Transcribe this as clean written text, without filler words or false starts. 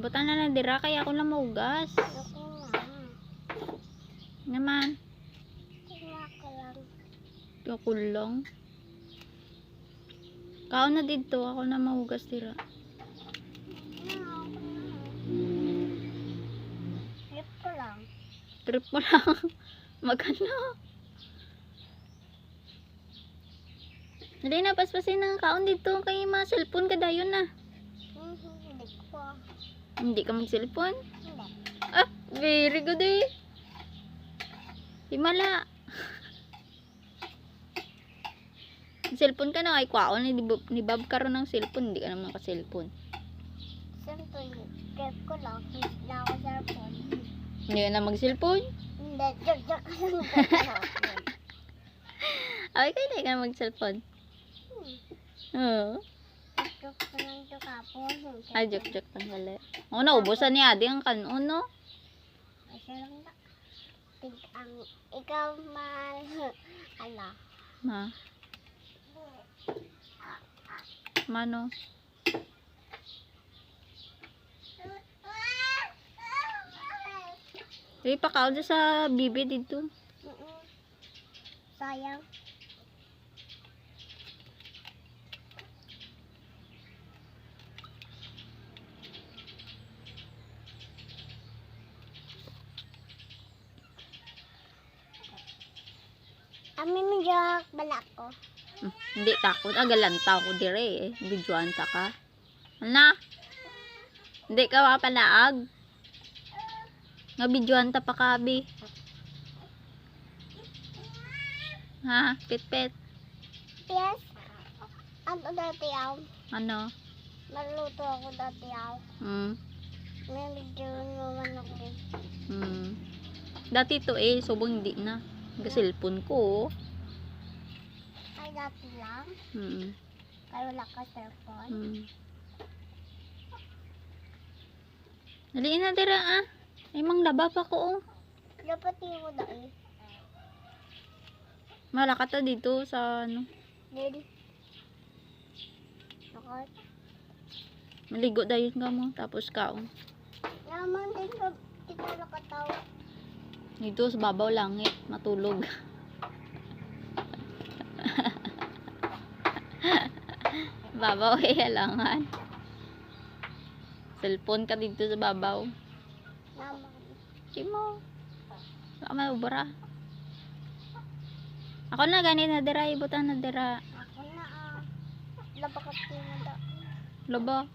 Butan na lang dira kaya ako lang maugas. Ako nga. Naman. Kuha ka lang. Ako lang. Kao na dito, ako na maugas dira. Flip ko lang. Trip mo lang. Magano. Dali na, paspasin ng kaon dito. Kay ma-cellphone ka dayon na. Hindi ko. Hindi ka mag-cellphone? Hindi. Ah, very good eh. Himala. Cellphone ka na kay kwaon. Ni Bob karon ng cellphone. Hindi ka naman ka-cellphone. Siyempre, flip ko lang. Hindi na ako cellphone. Hindi ka na mag-cellphone? Hindi, joke lang. Ay, kaya hindi ka na mag-cellphone. Oo. Joke ko lang ito kapon. Ay, joke lang gali. O, naubusan ni Adi ang kanon, no? Kasi lang na. Ikaw ano? Ma. Mano? Uy, pakaon sa bibi dito. Sayang. Amin mo joke balak ko. Hindi takot. Galanta ko dire eh. Bidyuanta ka. Ano? Hindi ka mapanaag. Nga bidyuanta pa kabi. Ha? Pit-pit. Yes. Ano dati ako? Ano? Maluto ako dati ako. May video naman ako din. Dati to eh. Subong hindi na. Cellphone ko. Ay dati lang. Ay wala ka cellphone. Daliin na dira ah. Ay mang laba pa ko oh. Dapat mo dahil. Malaka ta dito sa ano. Dili. Nakot. Maligo dayon ka mo. Tapos kaon. Naman din ka kita nakataw. Dito sa babaw langit. Matulog. Babaw eh. Halangan. Cellphone ka dito sa babaw. Naman. Kimo. Baka maubara. Ako na ganit na dira. Ibutan na dira. Ako na Labakat mo da. Loba.